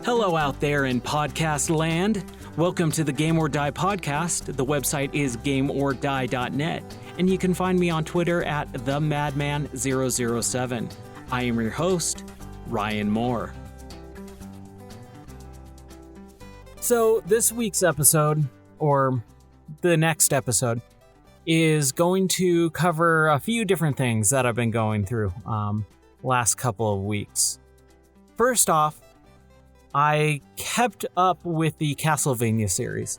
Hello out there in podcast land. Welcome to the Game or Die podcast. The website is gameordie.net, and you can find me on Twitter at themadman007. I am your host, Ryan Moore. So this week's episode, or the next episode, is going to cover a few different things that I've been going through last couple of weeks. First off, I kept up with the Castlevania series.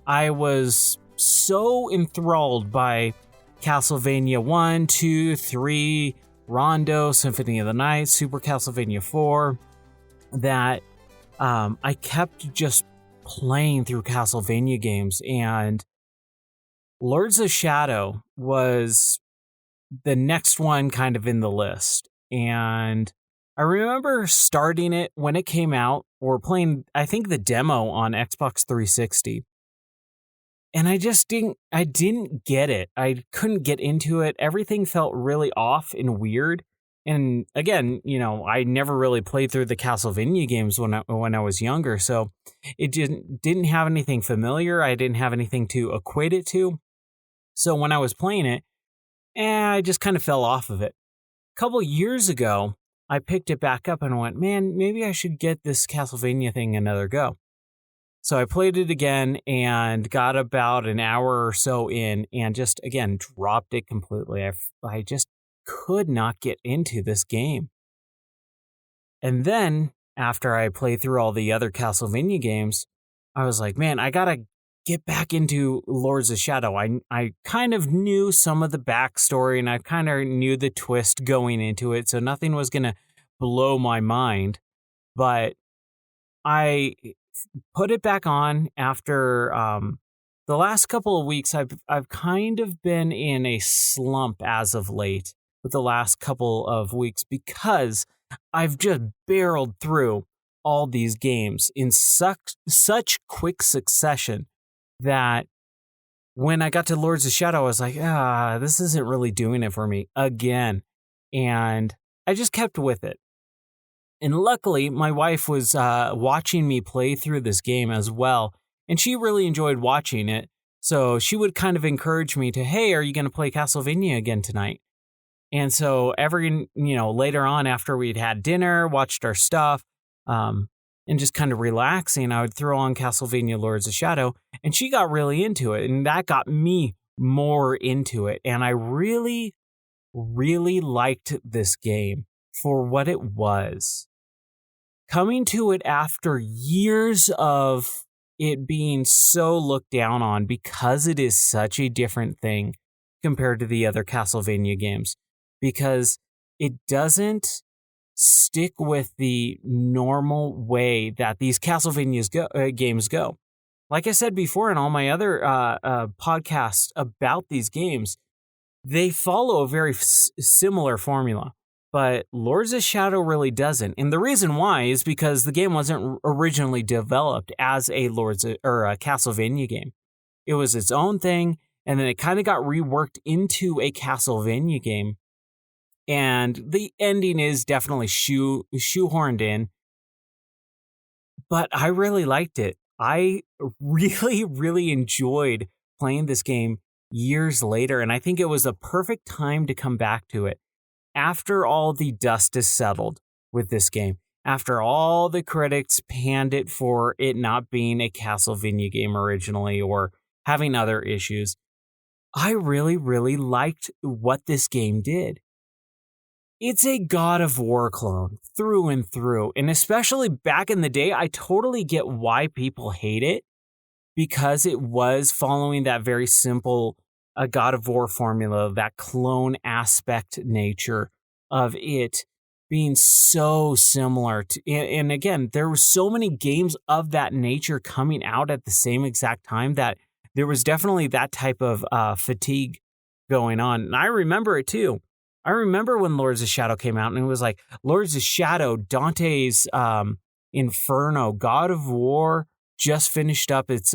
I was so enthralled by Castlevania 1, 2, 3, Rondo, Symphony of the Night, Super Castlevania 4, that I kept just playing through Castlevania games, and Lords of Shadow was the next one kind of in the list. And I remember starting it when it came out, or playing, I think, the demo on Xbox 360. And I didn't get it. I couldn't get into it. Everything felt really off and weird. And again, I never really played through the Castlevania games when I was younger, so it didn't have anything familiar. I didn't have anything to equate it to. So when I was playing it, I just kind of fell off of it. A couple years ago, I picked it back up and went, man, maybe I should get this Castlevania thing another go. So I played it again and got about an hour or so in and just, again, dropped it completely. I just could not get into this game. And then, after I played through all the other Castlevania games, I was like, man, I gotta get back into Lords of Shadow. I kind of knew some of the backstory, and I kind of knew the twist going into it, so nothing was going to blow my mind. But I put it back on after the last couple of weeks. I've kind of been in a slump as of late with the last couple of weeks because I've just barreled through all these games in such quick succession that when I got to Lords of Shadow, I was like, this isn't really doing it for me again. And I just kept with it. And luckily, my wife was watching me play through this game as well, and she really enjoyed watching it. So she would kind of encourage me to, hey, are you going to play Castlevania again tonight? And so later on, after we'd had dinner, watched our stuff, and just kind of relaxing, I would throw on Castlevania Lords of Shadow, and she got really into it, and that got me more into it. And I really, really liked this game for what it was. Coming to it after years of it being so looked down on because it is such a different thing compared to the other Castlevania games, because it doesn't stick with the normal way that these Castlevania games go. Like I said before in all my other podcasts about these games, they follow a very similar formula. But Lords of Shadow really doesn't. And the reason why is because the game wasn't originally developed as a Castlevania game. It was its own thing, and then it kind of got reworked into a Castlevania game. And the ending is definitely shoehorned in. But I really liked it. I really, really enjoyed playing this game years later. And I think it was a perfect time to come back to it. After all the dust is settled with this game. After all the critics panned it for it not being a Castlevania game originally or having other issues. I really, really liked what this game did. It's a God of War clone through and through. And especially back in the day, I totally get why people hate it, because it was following that very simple God of War formula, that clone aspect nature of it being so similar to, and again, there were so many games of that nature coming out at the same exact time that there was definitely that type of fatigue going on. And I remember it too. I remember when Lords of Shadow came out and it was like Lords of Shadow, Dante's Inferno, God of War just finished up its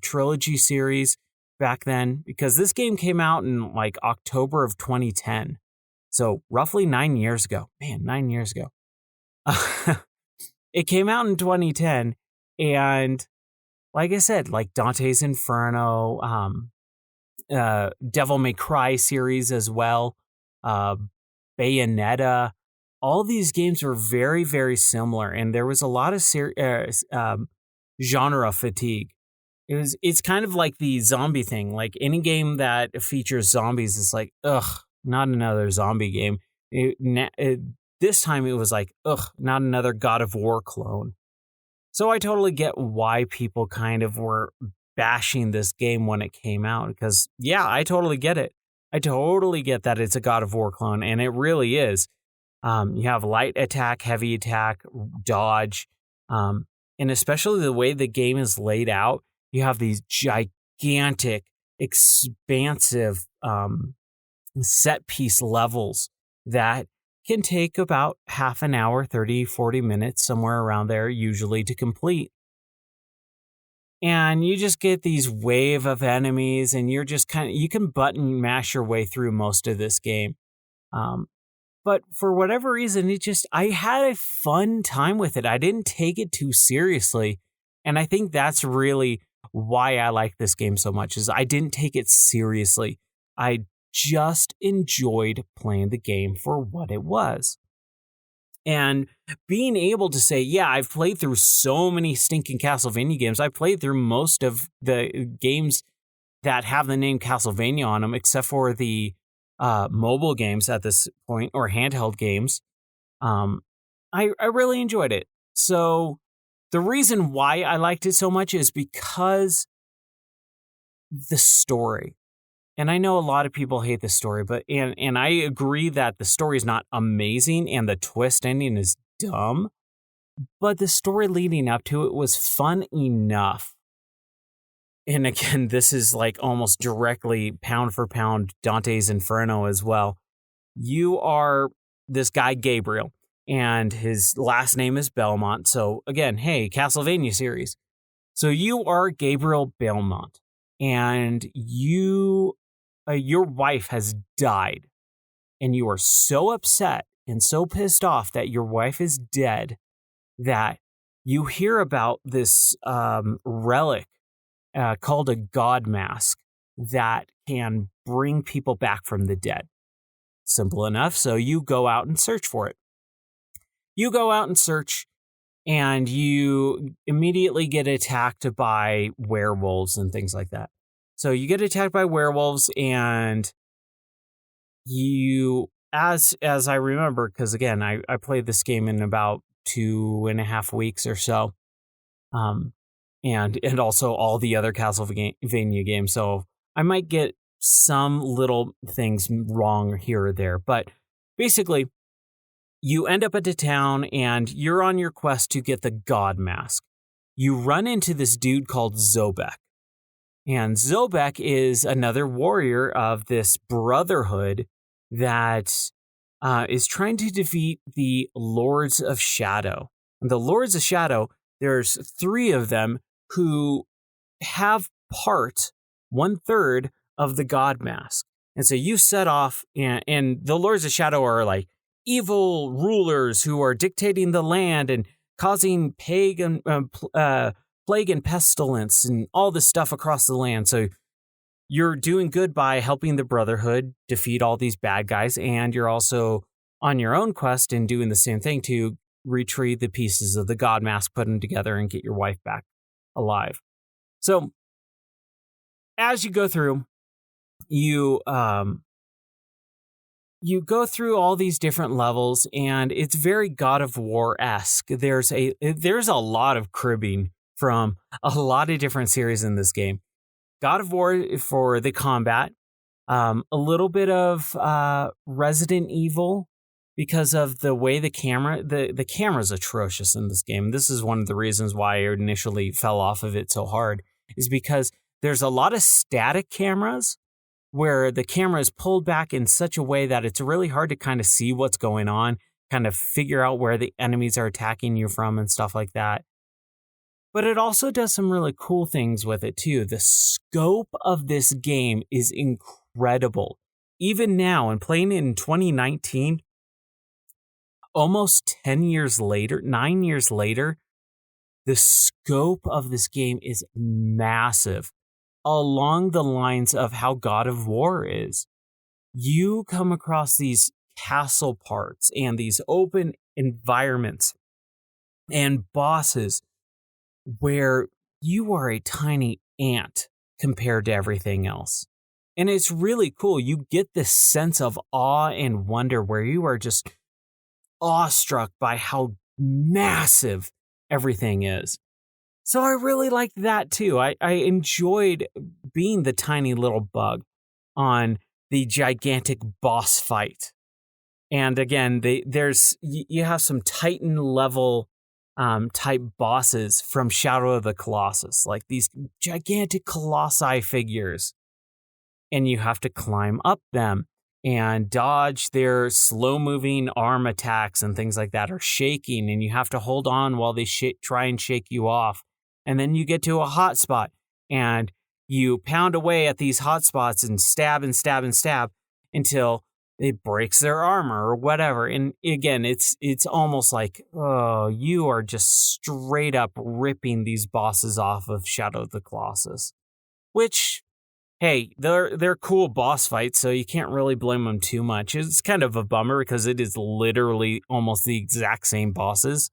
trilogy series back then, because this game came out in like October of 2010. So roughly 9 years ago. Man, 9 years ago. it came out in 2010, and like I said, like Dante's Inferno, Devil May Cry series as well, uh, Bayonetta. All these games were very, very similar, and there was a lot of genre fatigue. It's kind of like the zombie thing. Like any game that features zombies is like, ugh, not another zombie game. This time it was like, ugh, not another God of War clone. So I totally get why people kind of were bashing this game when it came out, because yeah, I totally get it. I totally get that it's a God of War clone, and it really is. You have light attack, heavy attack, dodge, and especially the way the game is laid out, you have these gigantic, expansive set piece levels that can take about half an hour, 30, 40 minutes, somewhere around there, usually to complete. And you just get these wave of enemies, and you're just you can button mash your way through most of this game. But for whatever reason, I had a fun time with it. I didn't take it too seriously. And I think that's really why I like this game so much, is I didn't take it seriously. I just enjoyed playing the game for what it was. And being able to say, yeah, I've played through so many stinking Castlevania games. I've played through most of the games that have the name Castlevania on them, except for the mobile games at this point, or handheld games. I really enjoyed it. So the reason why I liked it so much is because the story. And I know a lot of people hate the story, but and I agree that the story is not amazing and the twist ending is dumb, but the story leading up to it was fun enough. And again, this is like almost directly pound for pound Dante's Inferno as well. You are this guy Gabriel, and his last name is Belmont. So again, hey, Castlevania series. So you are Gabriel Belmont, and your wife has died, and you are so upset and so pissed off that your wife is dead that you hear about this relic called a god mask that can bring people back from the dead. Simple enough. So you go out and search for it. You go out and search, and you immediately get attacked by werewolves and things like that. So you get attacked by werewolves, and you, as I remember, because again, I played this game in about 2.5 weeks or so, and also all the other Castlevania games. So I might get some little things wrong here or there, but basically, you end up at the town, and you're on your quest to get the god mask. You run into this dude called Zobek. And Zobek is another warrior of this brotherhood that is trying to defeat the Lords of Shadow. And the Lords of Shadow, there's 3 of them who have part 1/3 of the god mask. And so you set off, and the Lords of Shadow are like evil rulers who are dictating the land and causing plague and pestilence and all this stuff across the land. So you're doing good by helping the Brotherhood defeat all these bad guys, and you're also on your own quest and doing the same thing to retrieve the pieces of the god mask, put them together, and get your wife back alive. So as you go through, you go through all these different levels, and it's very God of War-esque. There's a lot of cribbing from a lot of different series in this game. God of War for the combat, a little bit of Resident Evil because of the way the camera's atrocious in this game. This is one of the reasons why I initially fell off of it so hard, is because there's a lot of static cameras where the camera is pulled back in such a way that it's really hard to kind of see what's going on, kind of figure out where the enemies are attacking you from and stuff like that. But it also does some really cool things with it too. The scope of this game is incredible. Even now, and playing it in 2019, almost 10 years later, 9 years later, the scope of this game is massive, along the lines of how God of War is. You come across these castle parts and these open environments and bosses where you are a tiny ant compared to everything else. And it's really cool. You get this sense of awe and wonder where you are just awestruck by how massive everything is. So I really liked that too. I enjoyed being the tiny little bug on the gigantic boss fight. And again, you have some Titan level type bosses from Shadow of the Colossus, like these gigantic colossi figures. And you have to climb up them and dodge their slow-moving arm attacks and things like that, or shaking, and you have to hold on while they try and shake you off. And then you get to a hot spot, and you pound away at these hot spots and stab and stab and stab until it breaks their armor or whatever. And again, it's almost like, oh, you are just straight up ripping these bosses off of Shadow of the Colossus, which, hey, they're cool boss fights, so you can't really blame them too much. It's kind of a bummer because it is literally almost the exact same bosses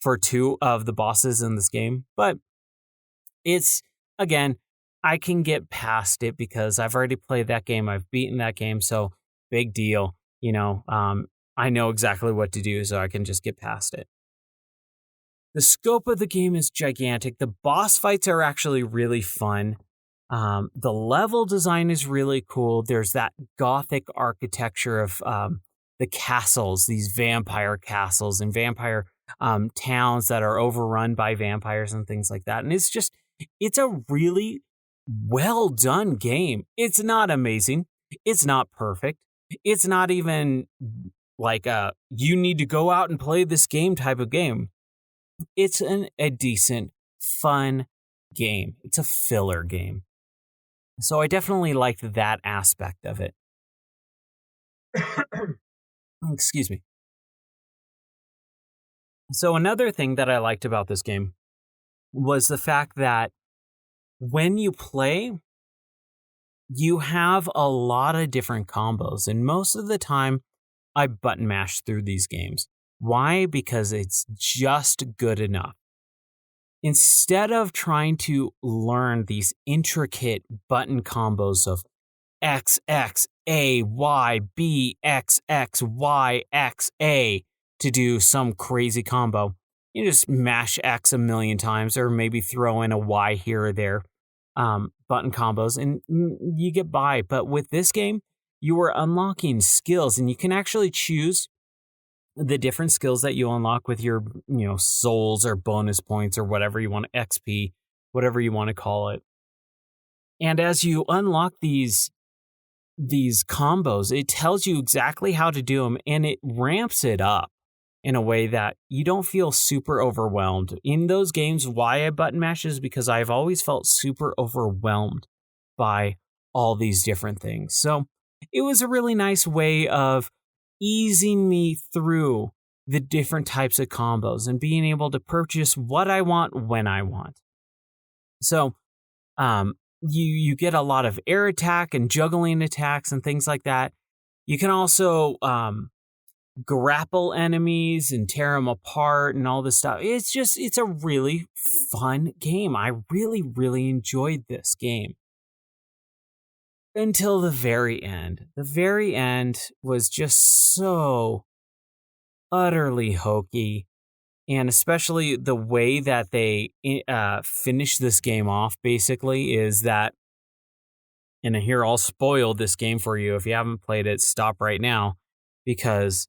for two of the bosses in this game. But it's, again, I can get past it because I've already played that game. I've beaten that game, so big deal. I know exactly what to do, so I can just get past it. The scope of the game is gigantic. The boss fights are actually really fun. The level design is really cool. There's that gothic architecture of the castles, these vampire castles and vampire towns that are overrun by vampires and things like that. And it's a really well done game. It's not amazing. It's not perfect. It's not even like you need to go out and play this game type of game. It's a decent, fun game. It's a filler game. So I definitely liked that aspect of it. Excuse me. So another thing that I liked about this game was the fact that when you play, you have a lot of different combos. And most of the time, I button mash through these games. Why? Because it's just good enough. Instead of trying to learn these intricate button combos of X, X, A, Y, B, X, X, Y, X, A to do some crazy combo, you just mash X a million times or maybe throw in a Y here or there, button combos, and you get by. But with this game, you are unlocking skills, and you can actually choose the different skills that you unlock with your, souls or bonus points or whatever you want, XP, whatever you want to call it. And as you unlock these combos, it tells you exactly how to do them, and it ramps it up in a way that you don't feel super overwhelmed. In those games, why I button mash is because I've always felt super overwhelmed by all these different things. So it was a really nice way of easing me through the different types of combos and being able to purchase what I want when I want. So you get a lot of air attack and juggling attacks and things like that. You can also grapple enemies and tear them apart and all this stuff. It's a really fun game. I really, really enjoyed this game. Until the very end. The very end was just so utterly hokey. And especially the way that they finish this game off, basically, is that, and here I'll spoil this game for you. If you haven't played it, stop right now, because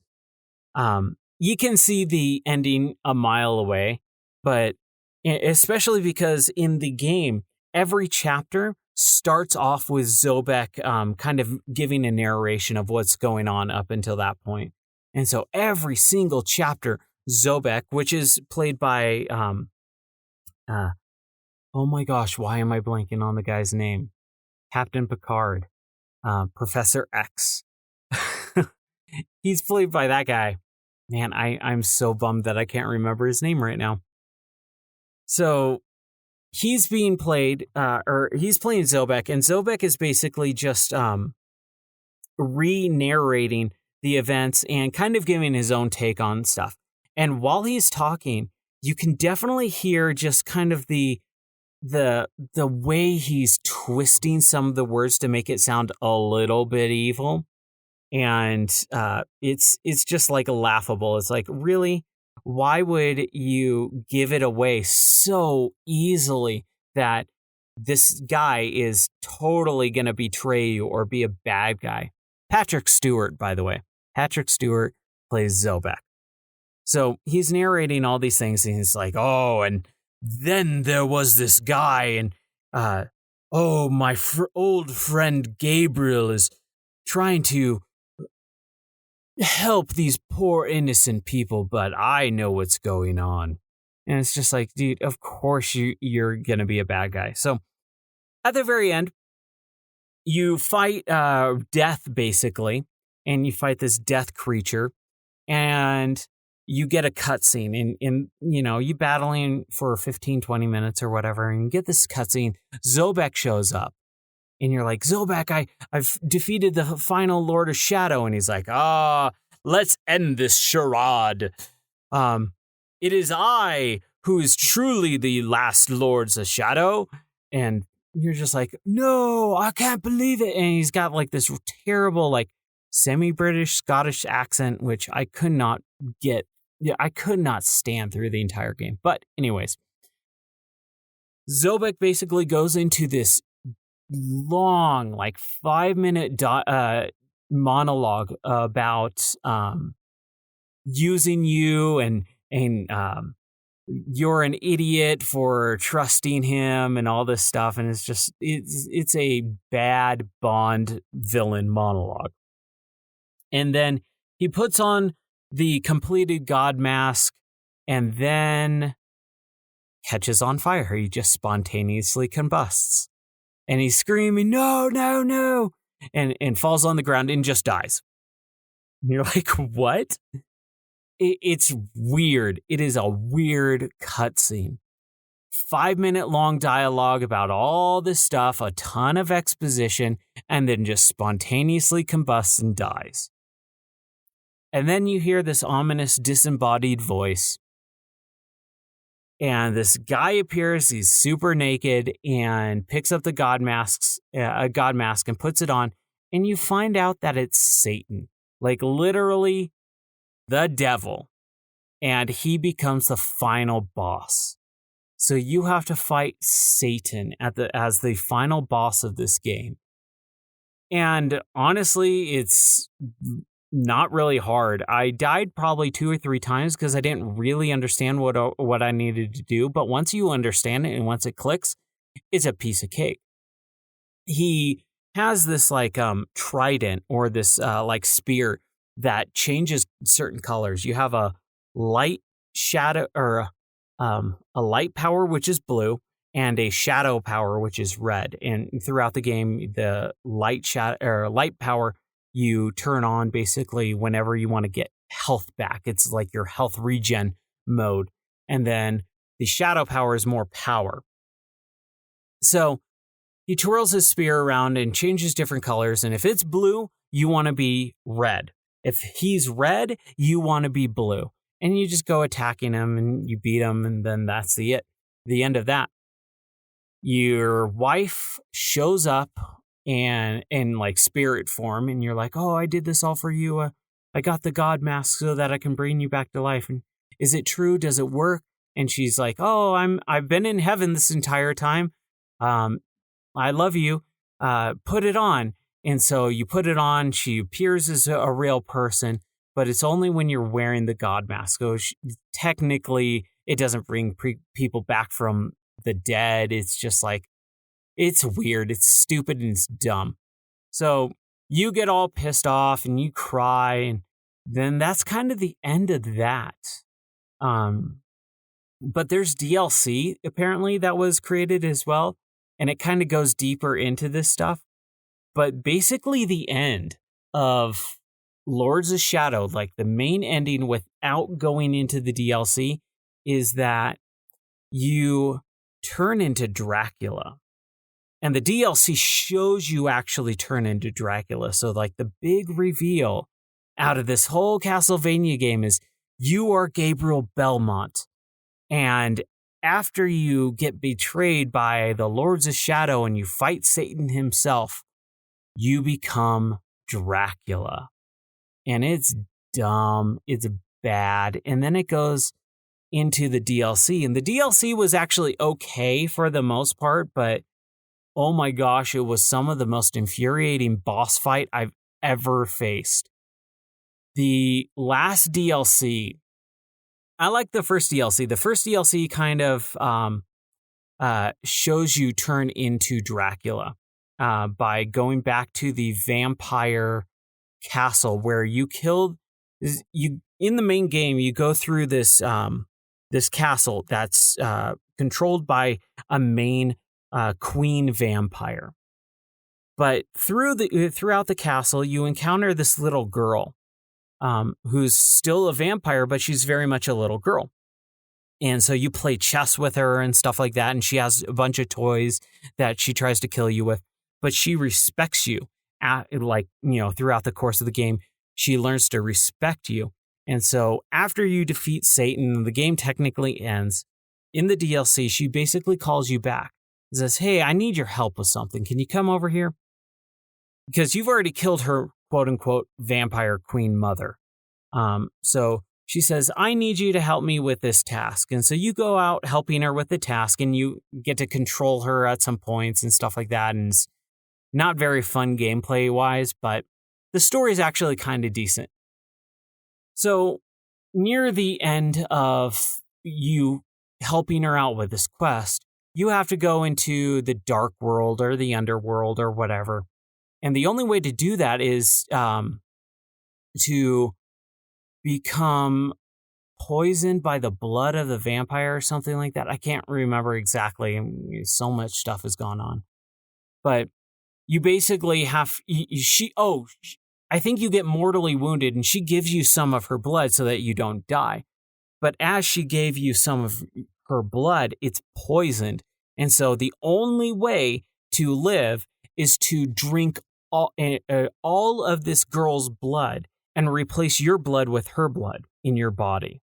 you can see the ending a mile away, but especially because in the game, every chapter starts off with Zobek kind of giving a narration of what's going on up until that point. And so every single chapter, Zobek, which is played by, oh my gosh, why am I blanking on the guy's name? Captain Picard, Professor X. He's played by that guy. Man, I'm so bummed that I can't remember his name right now. So he's being played, or he's playing Zobek, and Zobek is basically just re-narrating the events and kind of giving his own take on stuff. And while he's talking, you can definitely hear just kind of the way he's twisting some of the words to make it sound a little bit evil. And it's just like laughable. It's like, really? Why would you give it away so easily that this guy is totally going to betray you or be a bad guy? Patrick Stewart, by the way. Patrick Stewart plays Zobek. So he's narrating all these things, and he's like, oh, and then there was this guy, and oh, my old friend Gabriel is trying to help these poor innocent people, but I know what's going on. And it's just like, dude, of course you're going to be a bad guy. So at the very end, you fight death, basically, and you fight this death creature, and you get a cutscene, and you battling for 15, 20 minutes or whatever, and you get this cutscene. Zobek shows up, and you're like, Zobek, I've defeated the final Lord of Shadow, and he's like, let's end this charade. It is I who is truly the last Lords of Shadow, and you're just like, no, I can't believe it. And he's got like this terrible, like semi-British Scottish accent, which I could not get. Yeah, I could not stand through the entire game. But anyways, Zobek basically goes into this long, like 5-minute monologue about using you and you're an idiot for trusting him and all this stuff, and it's a bad Bond villain monologue. And then he puts on the completed God mask and then catches on fire. He just spontaneously combusts. And he's screaming, no, no, no, and falls on the ground and just dies. And you're like, what? It's weird. It is a weird cutscene. 5-minute long dialogue about all this stuff, a ton of exposition, and then just spontaneously combusts and dies. And then you hear this ominous disembodied voice. And this guy appears, he's super naked, and picks up the god mask and puts it on. And you find out that it's Satan. Like literally the devil. And he becomes the final boss. So you have to fight Satan as the final boss of this game. And honestly, it's not really hard. I died probably 2 or 3 times because I didn't really understand what I needed to do. But once you understand it and once it clicks, it's a piece of cake. He has this like trident or this like spear that changes certain colors. You have a light shadow or a light power, which is blue, and a shadow power, which is red. And throughout the game, the light power you turn on basically whenever you want to get health back. It's like your health regen mode. And then the shadow power is more power. So he twirls his spear around and changes different colors. And if it's blue, you want to be red. If he's red, you want to be blue. And you just go attacking him and you beat him, and then that's the end of that. Your wife shows up and in like spirit form, and you're like, oh, I did this all for you. I got the god mask so that I can bring you back to life. And is it true? Does it work? And she's like, oh, I've been in heaven this entire time. I love you. Put it on. And so you put it on. She appears as a real person, but it's only when you're wearing the god mask. So technically, it doesn't bring people back from the dead. It's just like, it's weird. It's stupid and it's dumb. So you get all pissed off and you cry, and then that's kind of the end of that. But there's DLC apparently that was created as well, and it kind of goes deeper into this stuff. But basically the end of Lords of Shadow, like the main ending without going into the DLC, is that you turn into Dracula. And the DLC shows you actually turn into Dracula. So like the big reveal out of this whole Castlevania game is you are Gabriel Belmont. And after you get betrayed by the Lords of Shadow and you fight Satan himself, you become Dracula. And it's dumb. It's bad. And then it goes into the DLC. And the DLC was actually okay for the most part, but oh my gosh, it was some of the most infuriating boss fight I've ever faced. The last DLC, I like the first DLC. The first DLC kind of shows you turn into Dracula by going back to the vampire castle where you killed you in the main game. You go through this this castle that's controlled by a main queen vampire, but throughout the castle you encounter this little girl who's still a vampire, but she's very much a little girl. And so you play chess with her and stuff like that, and she has a bunch of toys that she tries to kill you with, but she respects you. Throughout the course of the game, she learns to respect you. And so after you defeat Satan, the game technically ends. In the DLC, she basically calls you back and says, "Hey, I need your help with something. Can you come over here?" Because you've already killed her quote-unquote vampire queen mother. So she says, "I need you to help me with this task." And so you go out helping her with the task, and you get to control her at some points and stuff like that. And it's not very fun gameplay-wise, but the story is actually kind of decent. So near the end of you helping her out with this quest, you have to go into the dark world or the underworld or whatever. And the only way to do that is to become poisoned by the blood of the vampire or something like that. I can't remember exactly. So much stuff has gone on. But you basically have... I think you get mortally wounded, and she gives you some of her blood so that you don't die. But as she gave you some of her blood, it's poisoned. And so the only way to live is to drink all of this girl's blood and replace your blood with her blood in your body.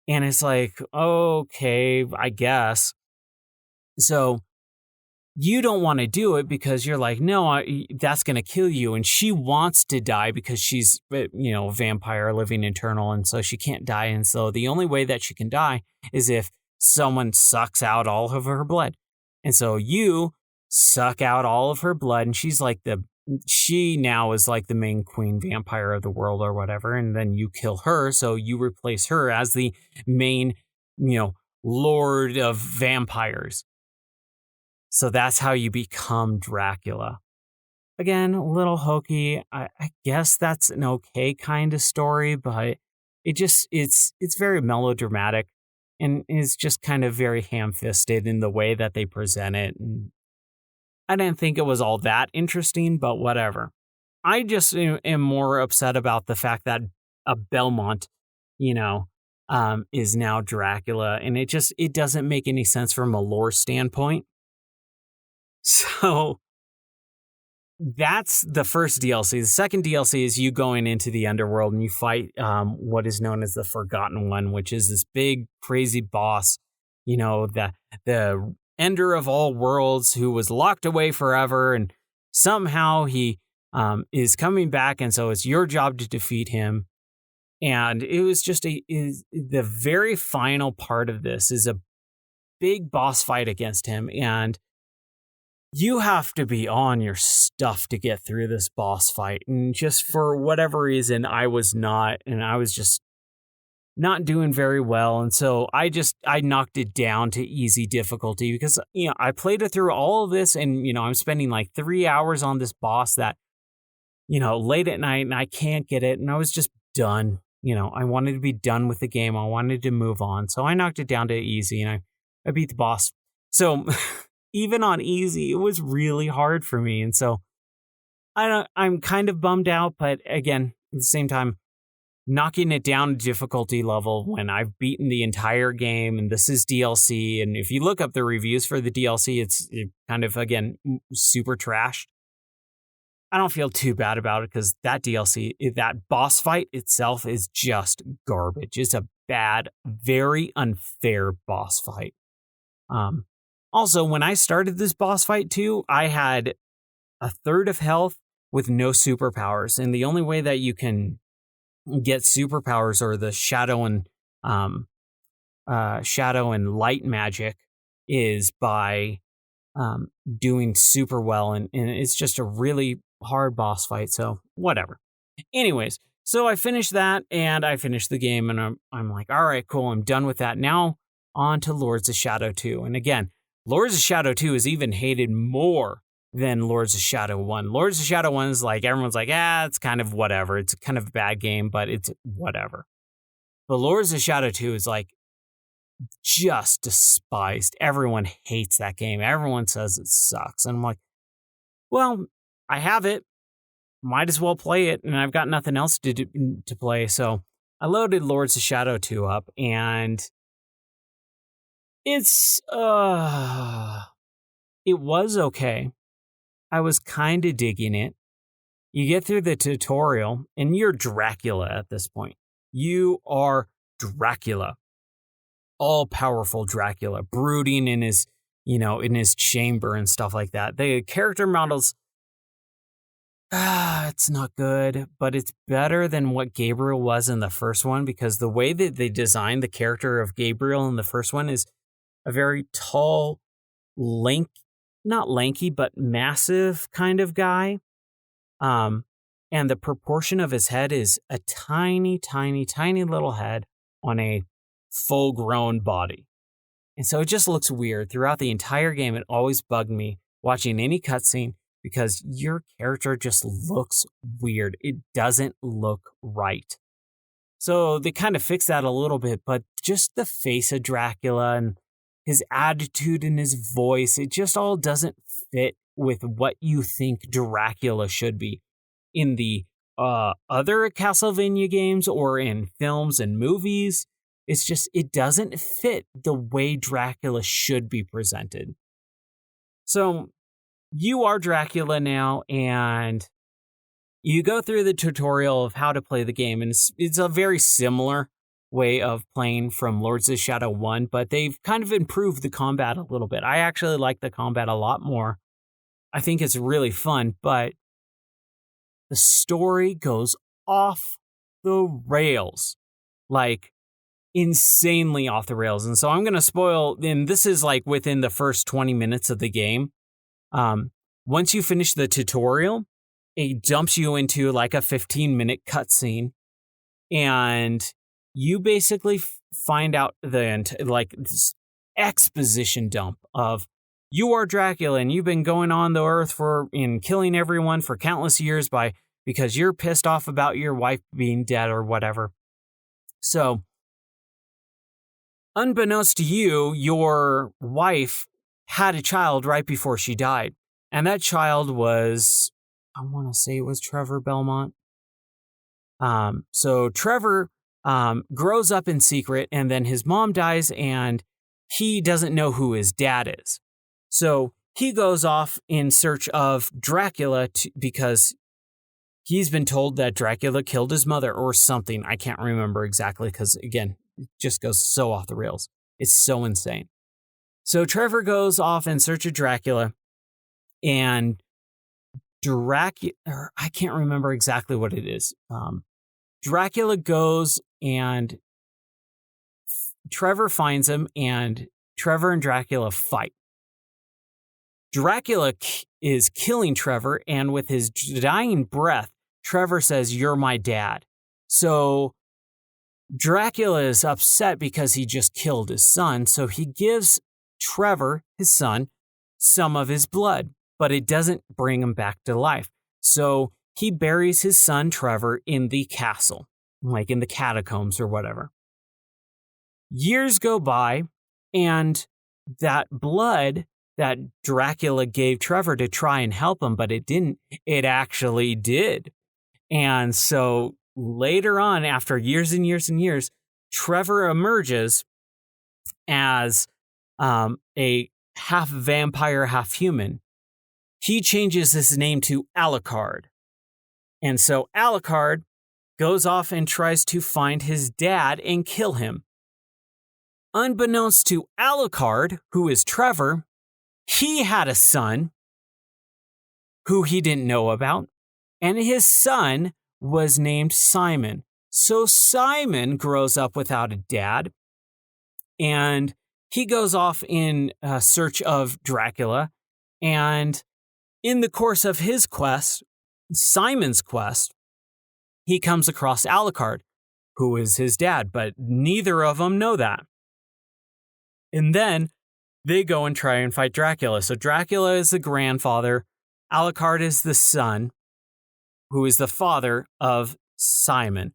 And it's like, okay, I guess. So you don't want to do it because you're like, no, that's going to kill you. And she wants to die because she's, a vampire living eternal. And so she can't die. And so the only way that she can die is if someone sucks out all of her blood. And so you suck out all of her blood. And she now is like the main queen vampire of the world or whatever. And then you kill her. So you replace her as the main, lord of vampires. So that's how you become Dracula. Again, a little hokey. I guess that's an okay kind of story, but it's very melodramatic and is just kind of very ham-fisted in the way that they present it. And I didn't think it was all that interesting, but whatever. I just am more upset about the fact that a Belmont, is now Dracula, and it doesn't make any sense from a lore standpoint. So that's the first DLC. The second DLC is you going into the underworld and you fight what is known as the Forgotten One, which is this big, crazy boss, the ender of all worlds who was locked away forever. And somehow he is coming back. And so it's your job to defeat him. And it was just the very final part of this is a big boss fight against him. And you have to be on your stuff to get through this boss fight. And just for whatever reason, I was not. And I was just not doing very well. And so I knocked it down to easy difficulty because, I played it through all of this. And, I'm spending like 3 hours on this boss that, late at night, and I can't get it. And I was just done. I wanted to be done with the game. I wanted to move on. So I knocked it down to easy and I beat the boss. So... even on easy, it was really hard for me. And so I'm kind of bummed out, but again, at the same time, knocking it down to difficulty level when I've beaten the entire game and this is DLC. And if you look up the reviews for the DLC, it's kind of, again, super trashed. I don't feel too bad about it because that DLC, that boss fight itself is just garbage. It's a bad, very unfair boss fight. Also, when I started this boss fight too, I had a third of health with no superpowers. And the only way that you can get superpowers or the shadow and light magic is by doing super well. And it's just a really hard boss fight. So whatever. Anyways, so I finished that and I finished the game and I'm like, all right, cool. I'm done with that. Now on to Lords of Shadow 2. And again, Lords of Shadow 2 is even hated more than Lords of Shadow 1. Lords of Shadow 1 is like, everyone's like, it's kind of whatever. It's kind of a bad game, but it's whatever. But Lords of Shadow 2 is like just despised. Everyone hates that game. Everyone says it sucks. And I'm like, well, I have it. Might as well play it. And I've got nothing else to play. So I loaded Lords of Shadow 2 up and it was okay. I was kind of digging it. You get through the tutorial and you're Dracula at this point. You are Dracula. All powerful Dracula, brooding in his chamber and stuff like that. The character models, it's not good, but it's better than what Gabriel was in the first one because the way that they designed the character of Gabriel in the first one is a very tall, not lanky, but massive kind of guy. And the proportion of his head is a tiny, tiny, tiny little head on a full-grown body. And so it just looks weird. Throughout the entire game, it always bugged me watching any cutscene because your character just looks weird. It doesn't look right. So they kind of fixed that a little bit, but just the face of Dracula and his attitude and his voice, it just all doesn't fit with what you think Dracula should be in the other Castlevania games or in films and movies. It's just, it doesn't fit the way Dracula should be presented. So you are Dracula now and you go through the tutorial of how to play the game, and it's a very similar way of playing from Lords of Shadow 1, but they've kind of improved the combat a little bit. I actually like the combat a lot more. I think it's really fun, but the story goes off the rails, like insanely off the rails. And so I'm going to spoil, and this is like within the first 20 minutes of the game. Once you finish the tutorial, it dumps you into like a 15-minute cutscene, and you basically find out this exposition dump of you are Dracula and you've been going on the earth and killing everyone for countless years because you're pissed off about your wife being dead or whatever. So, unbeknownst to you, your wife had a child right before she died. And that child was, I want to say it was Trevor Belmont. So Trevor grows up in secret, and then his mom dies, and he doesn't know who his dad is. So he goes off in search of Dracula because he's been told that Dracula killed his mother or something. I can't remember exactly because, again, it just goes so off the rails. It's so insane. So Trevor goes off in search of Dracula, and I can't remember exactly what it is. Dracula goes and Trevor finds him, and Trevor and Dracula fight. Dracula is killing Trevor, and with his dying breath, Trevor says, "You're my dad." So Dracula is upset because he just killed his son, so he gives Trevor, his son, some of his blood, but it doesn't bring him back to life. So he buries his son Trevor in the castle, like in the catacombs or whatever. Years go by, and that blood that Dracula gave Trevor to try and help him, but it didn't, it actually did. And so later on, after years and years and years, Trevor emerges as a half vampire, half human. He changes his name to Alucard. And so Alucard goes off and tries to find his dad and kill him. Unbeknownst to Alucard, who is Trevor, he had a son who he didn't know about, and his son was named Simon. So Simon grows up without a dad, and he goes off in search of Dracula, and in the course of his quest, Simon's quest, he comes across Alucard, who is his dad, but neither of them know that. And then they go and try and fight Dracula. So Dracula is the grandfather. Alucard is the son, who is the father of Simon.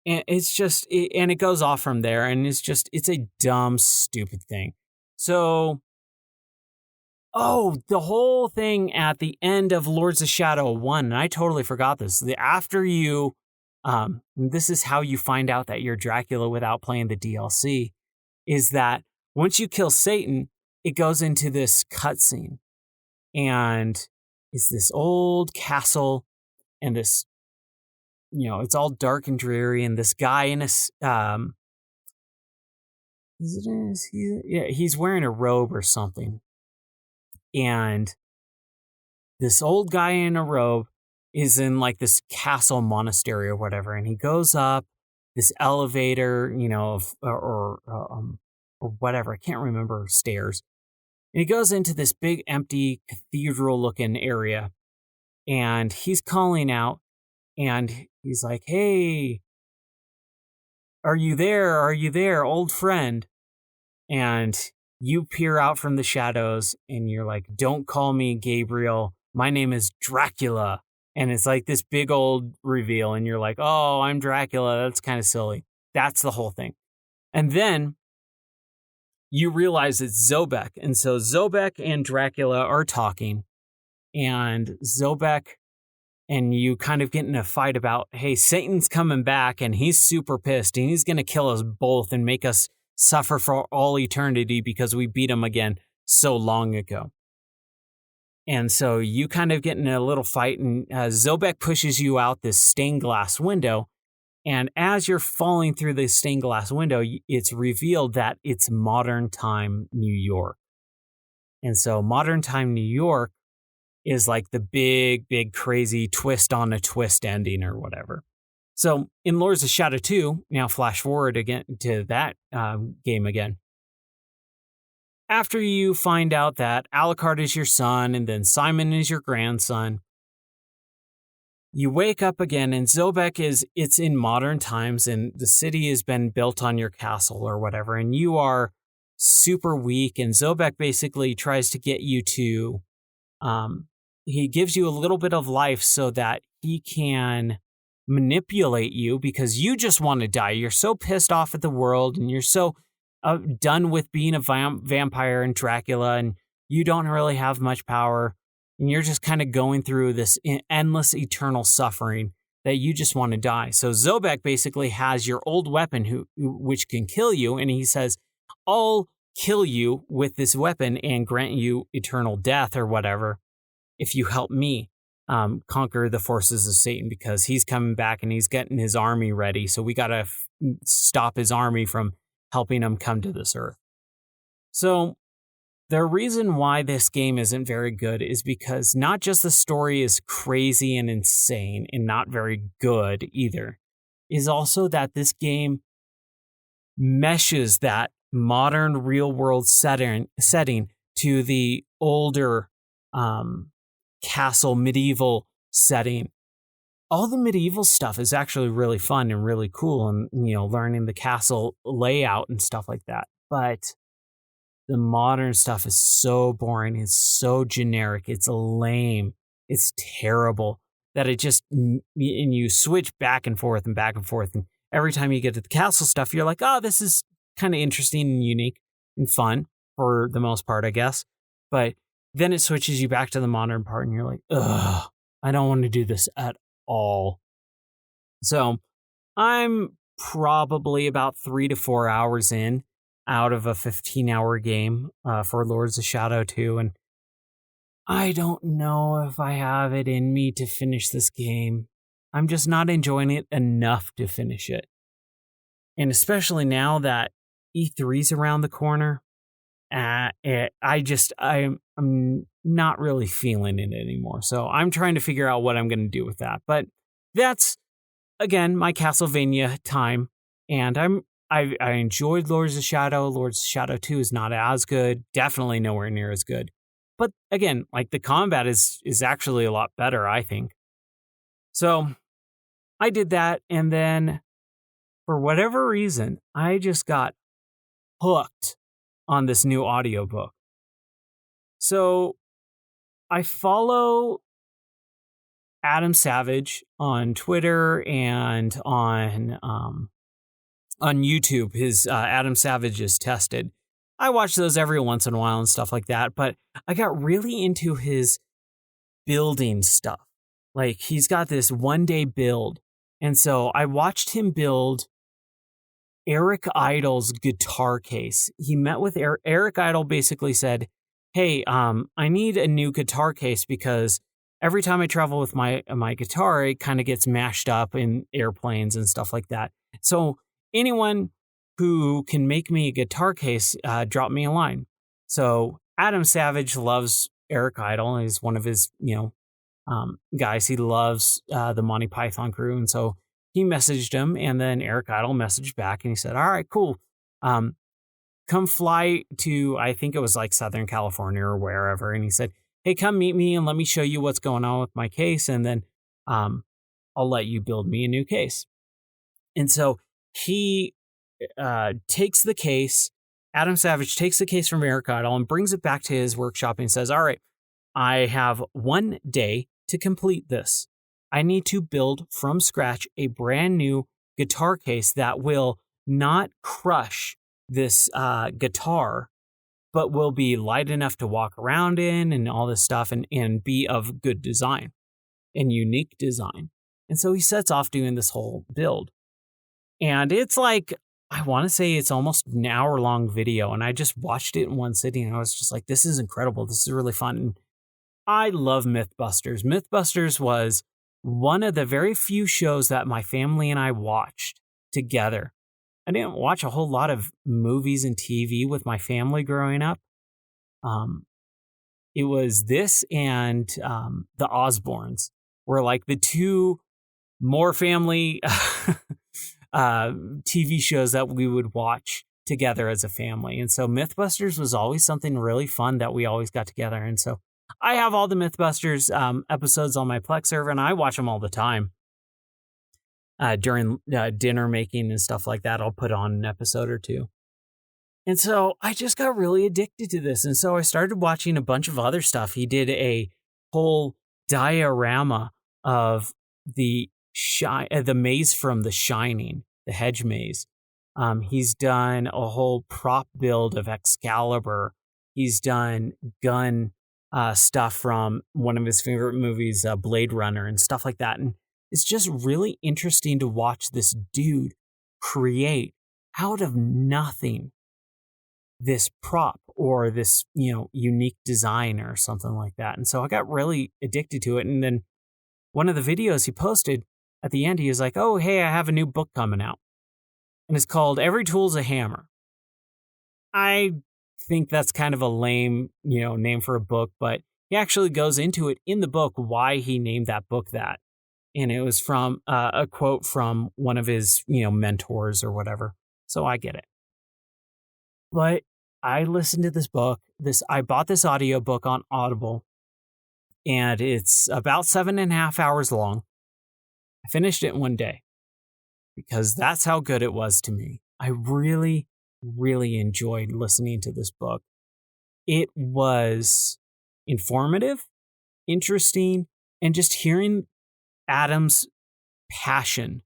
And it goes off from there. And it's a dumb, stupid thing. So, the whole thing at the end of Lords of Shadow 1, and I totally forgot this. After you, this is how you find out that you're Dracula without playing the DLC, is that once you kill Satan, it goes into this cutscene. And it's this old castle, and this, it's all dark and dreary, and this guy in a, he's wearing a robe or something. And this old guy in a robe is in like this castle monastery or whatever. And he goes up this elevator, or whatever. I can't remember, stairs. And he goes into this big empty cathedral looking area, and he's calling out, and he's like, "Hey, are you there? Are you there, old friend?" And you peer out from the shadows, and you're like, "Don't call me Gabriel. My name is Dracula." And it's like this big old reveal, and you're like, "Oh, I'm Dracula. That's kind of silly." That's the whole thing. And then you realize it's Zobek. And so Zobek and Dracula are talking, and Zobek and you kind of get in a fight about, hey, Satan's coming back, and he's super pissed, and he's going to kill us both and make us suffer for all eternity because we beat him again so long ago. And so you kind of get in a little fight, and Zobek pushes you out this stained glass window. And as you're falling through the stained glass window, it's revealed that it's modern time New York. And so modern time New York is like the big, big, crazy twist on a twist ending or whatever. So in Lords of Shadow 2, now flash forward again to that game again. After you find out that Alucard is your son and then Simon is your grandson, you wake up again, and Zobek it's in modern times, and the city has been built on your castle or whatever, and you are super weak, and Zobek basically tries to get you to, he gives you a little bit of life so that he can manipulate you because you just want to die. You're so pissed off at the world, and you're so done with being a vampire and Dracula, and you don't really have much power. And you're just kind of going through this endless, eternal suffering that you just want to die. So Zobek basically has your old weapon which can kill you. And he says, I'll kill you with this weapon and grant you eternal death or whatever if you help me conquer the forces of Satan, because he's coming back and he's getting his army ready. So we got to stop his army from helping him come to this earth. So the reason why this game isn't very good is because not just the story is crazy and insane and not very good either, is also that this game meshes that modern real world setting to the older castle medieval setting. All the medieval stuff is actually really fun and really cool, and learning the castle layout and stuff like that. But the modern stuff is so boring. It's so generic. It's lame. It's terrible that it just, and you switch back and forth and back and forth. And every time you get to the castle stuff, you're like, oh, this is kind of interesting and unique and fun for the most part, I guess. But then it switches you back to the modern part, and you're like, ugh, I don't want to do this at all. So I'm probably about 3 to 4 hours in out of a 15-hour game for Lords of Shadow 2, and I don't know if I have it in me to finish this game. I'm just not enjoying it enough to finish it. And especially now that E3's around the corner, I'm not really feeling it anymore. So I'm trying to figure out what I'm going to do with that. But that's, again, my Castlevania time. And I enjoyed Lords of Shadow. Lords of Shadow 2 is not as good. Definitely nowhere near as good. But again, like the combat is actually a lot better, I think. So I did that, and then for whatever reason, I just got hooked on this new audiobook. So I follow Adam Savage on Twitter and on YouTube. His Adam Savage is Tested. I watch those every once in a while and stuff like that, but I got really into his building stuff. Like, he's got this 1-day build, and so I watched him build Eric Idle's guitar case. He met with Eric Idle, basically said, "Hey, I need a new guitar case because every time I travel with my guitar, it kind of gets mashed up in airplanes and stuff like that. So anyone who can make me a guitar case, drop me a line." So Adam Savage loves Eric Idle. He's one of his, guys. He loves the Monty Python crew, and so he messaged him, and then Eric Idle messaged back, and he said, "All right, cool. Come fly to," I think it was like Southern California or wherever. And he said, "Hey, come meet me and let me show you what's going on with my case. And then I'll let you build me a new case." And so he takes the case. Adam Savage takes the case from Eric Idle and brings it back to his workshop and says, "All right, I have 1 day to complete this. I need to build from scratch a brand new guitar case that will not crush this guitar, but will be light enough to walk around in and all this stuff, and be of good design and unique design." And so he sets off doing this whole build. And it's like, I want to say it's almost an hour-long video, and I just watched it in one sitting, and I was just like, this is incredible. This is really fun. And I love Mythbusters. Mythbusters was one of the very few shows that my family and I watched together. I didn't watch a whole lot of movies and TV with my family growing up. It was this and the Osbournes were like the two more family TV shows that we would watch together as a family. And so Mythbusters was always something really fun that we always got together. And so I have all the Mythbusters episodes on my Plex server, and I watch them all the time. During dinner making and stuff like that, I'll put on an episode or two. And so I just got really addicted to this. And so I started watching a bunch of other stuff. He did a whole diorama of the maze from The Shining, the hedge maze. He's done a whole prop build of Excalibur. He's done gun stuff from one of his favorite movies, Blade Runner, and stuff like that. And it's just really interesting to watch this dude create out of nothing this prop or this, unique design or something like that. And so I got really addicted to it. And then one of the videos he posted at the end, he was like, "Oh, hey, I have a new book coming out. And it's called Every Tool's a Hammer." I think that's kind of a lame, name for a book, but he actually goes into it in the book why he named that book that. And it was from a quote from one of his, mentors or whatever. So I get it. But I listened to this book. I bought this audiobook on Audible, and it's about 7.5 hours long. I finished it in 1 day because that's how good it was to me. I really, really enjoyed listening to this book. It was informative, interesting, and just hearing Adam's passion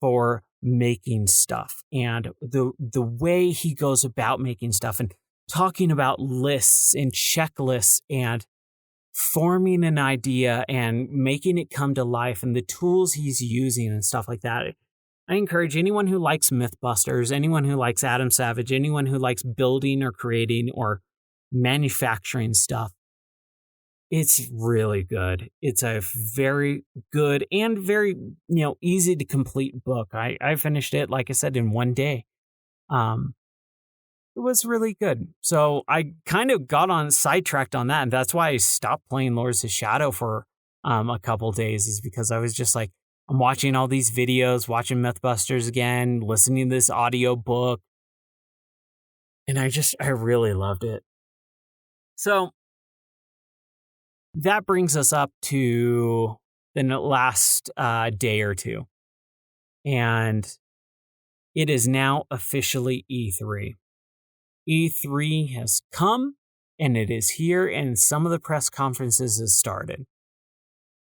for making stuff and the way he goes about making stuff and talking about lists and checklists and forming an idea and making it come to life and the tools he's using and stuff like that. I encourage anyone who likes Mythbusters, anyone who likes Adam Savage, anyone who likes building or creating or manufacturing stuff. It's really good. It's a very good and very, easy to complete book. I finished it, like I said, in one day. It was really good. So I kind of got sidetracked on that. And that's why I stopped playing Lords of Shadow for a couple days, is because I was just like, I'm watching all these videos, watching Mythbusters again, listening to this audio book. And I really loved it. So that brings us up to the last day or two. And it is now officially E3. E3 has come, and it is here, and some of the press conferences have started.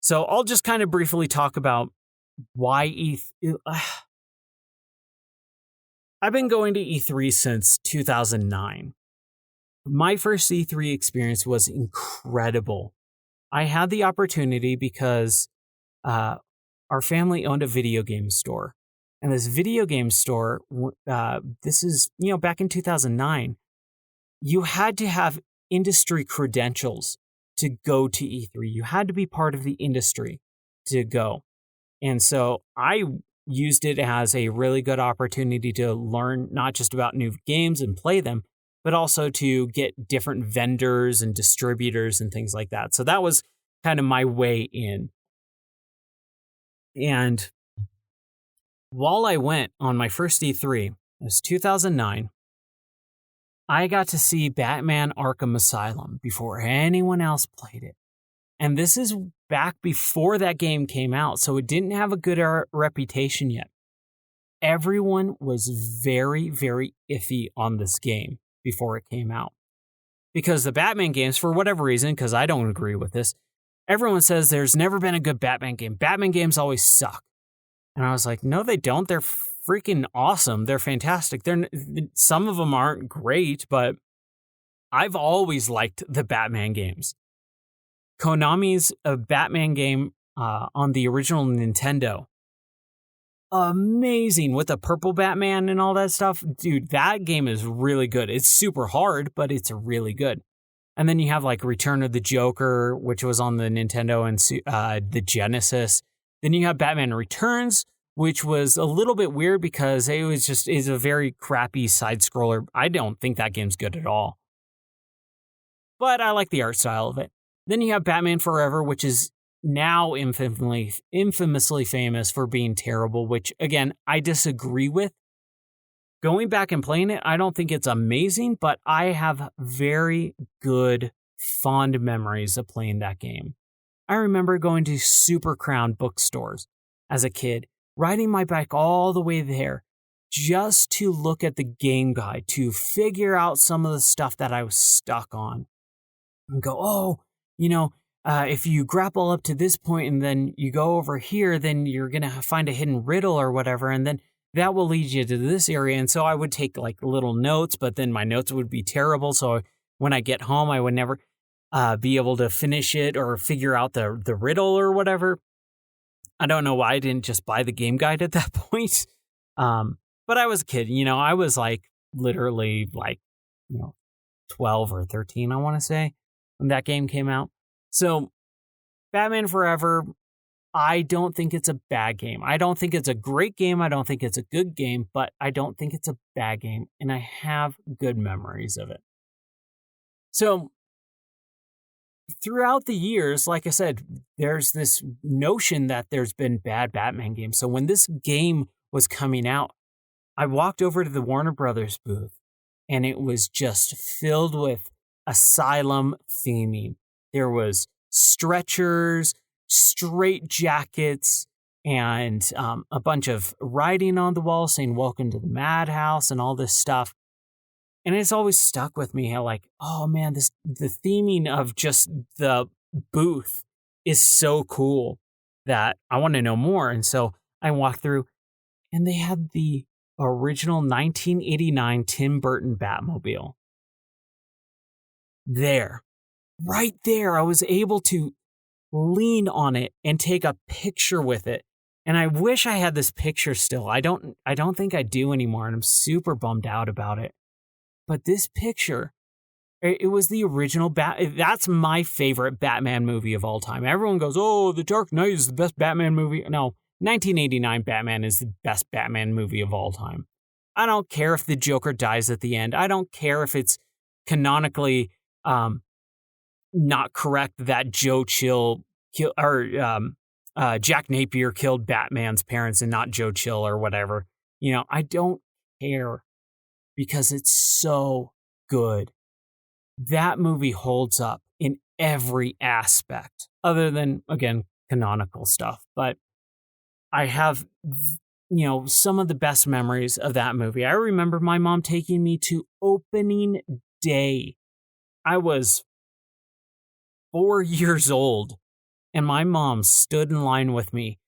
So I'll just kind of briefly talk about why E3... I've been going to E3 since 2009. My first E3 experience was incredible. I had the opportunity because our family owned a video game store. And this video game store, this is, back in 2009, you had to have industry credentials to go to E3. You had to be part of the industry to go. And so I used it as a really good opportunity to learn not just about new games and play them, but also to get different vendors and distributors and things like that. So that was kind of my way in. And while I went on my first E3, it was 2009, I got to see Batman Arkham Asylum before anyone else played it. And this is back before that game came out, so it didn't have a good reputation yet. Everyone was very, very iffy on this game before it came out. Because the Batman games, for whatever reason, because I don't agree with this, everyone says there's never been a good Batman game. Batman games always suck. And I was like, no, they don't. They're freaking awesome. They're fantastic. Some of them aren't great, but I've always liked the Batman games. Konami's Batman game on the original Nintendo. Amazing, with the purple Batman and all that stuff. Dude, that game is really good. It's super hard, but it's really good. And then you have like Return of the Joker, which was on the Nintendo and the Genesis. Then you have Batman Returns, which was a little bit weird because it's a very crappy side scroller. I don't think that game's good at all. But I like the art style of it. Then you have Batman Forever, which is now infamously famous for being terrible, which, again, I disagree with. Going back and playing it, I don't think it's amazing, but I have very good, fond memories of playing that game. I remember going to Super Crown bookstores as a kid, riding my bike all the way there just to look at the game guide, to figure out some of the stuff that I was stuck on. And go, if you grapple up to this point and then you go over here, then you're going to find a hidden riddle or whatever, and then that will lead you to this area. And so I would take like little notes, but then my notes would be terrible. So when I get home, I would never be able to finish it or figure out the riddle or whatever. I don't know why I didn't just buy the game guide at that point. But I was a kid, I was like literally 12 or 13, I want to say, when that game came out. So Batman Forever, I don't think it's a bad game. I don't think it's a great game. I don't think it's a good game, but I don't think it's a bad game. And I have good memories of it. So throughout the years, like I said, there's this notion that there's been bad Batman games. So when this game was coming out, I walked over to the Warner Brothers booth and it was just filled with Asylum theming. There was stretchers, straight jackets, and a bunch of writing on the wall saying "Welcome to the Madhouse" and all this stuff. And it's always stuck with me how oh man, the theming of just the booth is so cool that I want to know more. And so I walked through and they had the original 1989 Tim Burton Batmobile there. right there, I was able to lean on it and take a picture with it. And I wish I had this picture still. I don't think I do anymore, and I'm super bummed out about it. But this picture, it was the original that's my favorite Batman movie of all time. Everyone goes, "Oh, The Dark Knight is the best Batman movie." No, 1989 Batman is the best Batman movie of all time. I don't care if the Joker dies at the end. I don't care if it's canonically not correct that Jack Napier killed Batman's parents and not Joe Chill or whatever. I don't care because it's so good. That movie holds up in every aspect other than, again, canonical stuff. But I have, some of the best memories of that movie. I remember my mom taking me to opening day. I was 4 years old, and my mom stood in line with me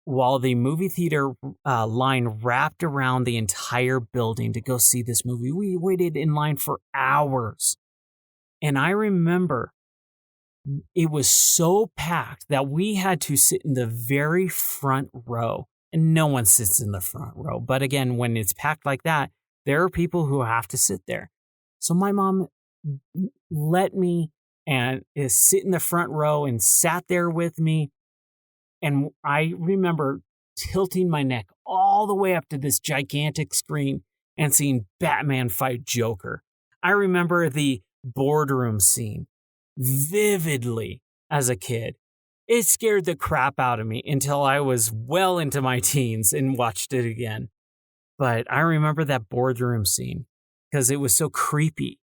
while the movie theater line wrapped around the entire building to go see this movie. We waited in line for hours. And I remember it was so packed that we had to sit in the very front row. And no one sits in the front row. But again, when it's packed like that, there are people who have to sit there. So my mom let me and sit in the front row and sat there with me. And I remember tilting my neck all the way up to this gigantic screen and seeing Batman fight Joker. I remember the boardroom scene vividly as a kid. It scared the crap out of me until I was well into my teens and watched it again. But I remember that boardroom scene because it was so creepy,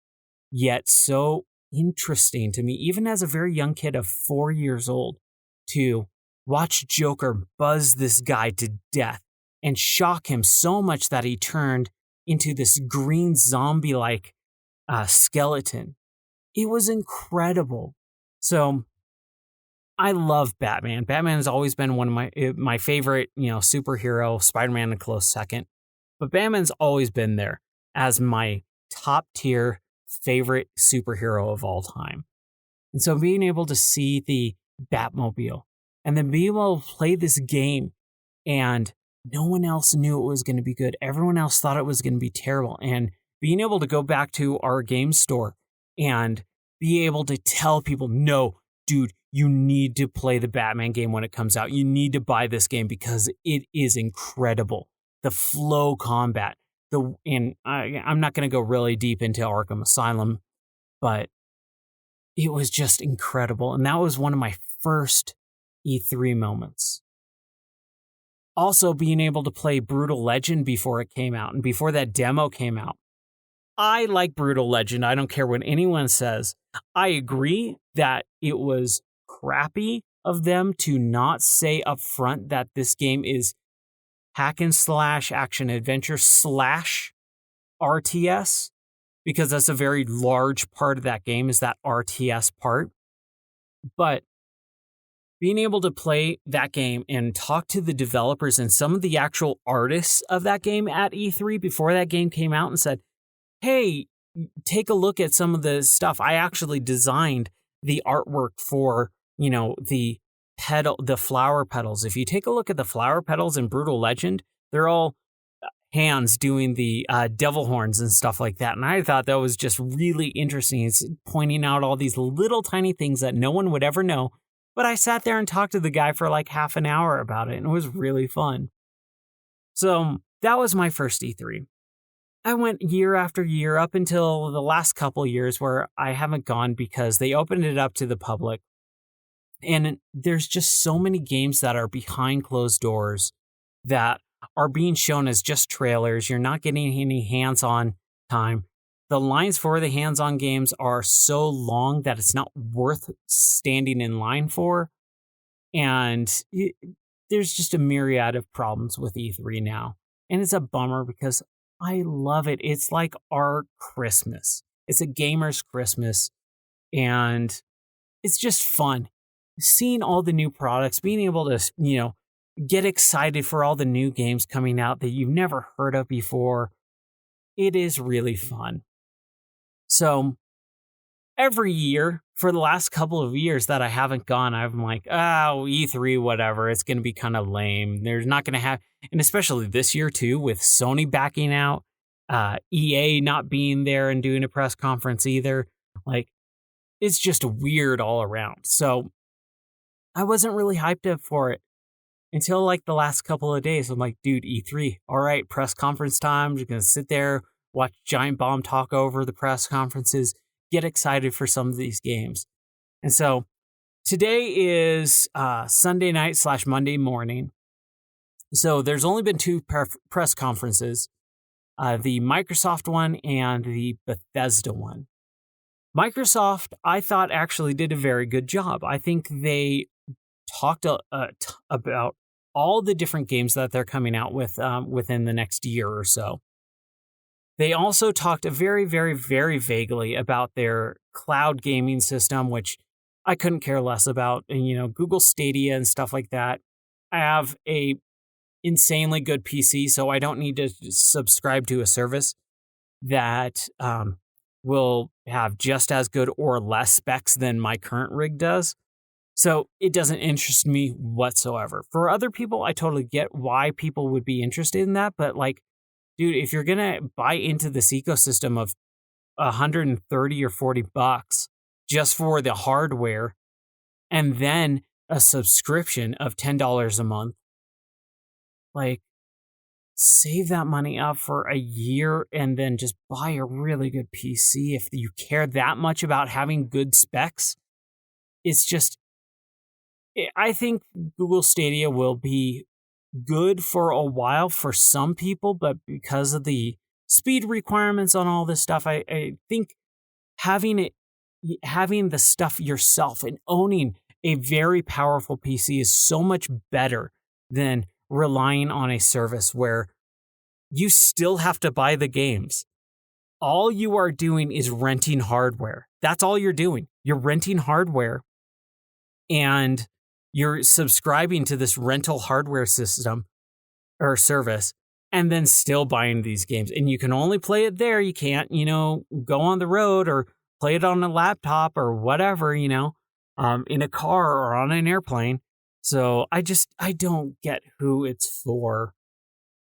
yet so interesting to me, even as a very young kid of 4 years old, to watch Joker buzz this guy to death and shock him so much that he turned into this green zombie-like skeleton. It was incredible. So I love Batman. Batman has always been one of my favorite, superhero, Spider-Man a close second. But Batman's always been there as my top tier favorite superhero of all time. And so being able to see the Batmobile and then being able to play this game and no one else knew it was going to be good. Everyone else thought it was going to be terrible. And being able to go back to our game store and be able to tell people, no, dude, you need to play the Batman game when it comes out. You need to buy this game because it is incredible. The flow combat, I'm not going to go really deep into Arkham Asylum, but it was just incredible. And that was one of my first E3 moments. Also, being able to play Brutal Legend before it came out and before that demo came out. I like Brutal Legend. I don't care what anyone says. I agree that it was crappy of them to not say up front that this game is hack and slash action adventure slash RTS, because that's a very large part of that game is that RTS part. But being able to play that game and talk to the developers and some of the actual artists of that game at E3 before that game came out and said, hey, take a look at some of the stuff. I actually designed the artwork for, the flower petals. If you take a look at the flower petals in Brutal Legend, they're all hands doing the devil horns and stuff like that. And I thought that was just really interesting. It's pointing out all these little tiny things that no one would ever know. But I sat there and talked to the guy for like half an hour about it, and it was really fun. So that was my first E3. I went year after year up until the last couple years where I haven't gone because they opened it up to the public. And there's just so many games that are behind closed doors that are being shown as just trailers. You're not getting any hands-on time. The lines for the hands-on games are so long that it's not worth standing in line for. And there's just a myriad of problems with E3 now. And it's a bummer because I love it. It's like our Christmas. It's a gamer's Christmas. And it's just fun. Seeing all the new products, being able to, get excited for all the new games coming out that you've never heard of before. It is really fun. So every year for the last couple of years that I haven't gone, I'm like, oh, E3, whatever. It's going to be kind of lame. There's not going to have, and especially this year too, with Sony backing out, EA not being there and doing a press conference either. Like, it's just weird all around. So I wasn't really hyped up for it until like the last couple of days. I'm like, dude, E3, all right, press conference time. I'm just going to sit there, watch Giant Bomb talk over the press conferences, get excited for some of these games. And so today is Sunday night / Monday morning. So there's only been two press conferences, the Microsoft one and the Bethesda one. Microsoft, I thought, actually did a very good job. I think they talked about all the different games that they're coming out with within the next year or so. They also talked very, very, very vaguely about their cloud gaming system, which I couldn't care less about. And, Google Stadia and stuff like that. I have a insanely good PC, so I don't need to subscribe to a service that will have just as good or less specs than my current rig does. So it doesn't interest me whatsoever. For other people, I totally get why people would be interested in that. But like, dude, if you're going to buy into this ecosystem of $130 or $40 just for the hardware and then a subscription of $10 a month, like, save that money up for a year and then just buy a really good PC if you care that much about having good specs. It's just, I think Google Stadia will be good for a while for some people, but because of the speed requirements on all this stuff, I think having the stuff yourself and owning a very powerful PC is so much better than relying on a service where you still have to buy the games. All you are doing is renting hardware. That's all you're doing. You're renting hardware and you're subscribing to this rental hardware system or service and then still buying these games. And you can only play it there. You can't, go on the road or play it on a laptop or whatever, in a car or on an airplane. So I don't get who it's for.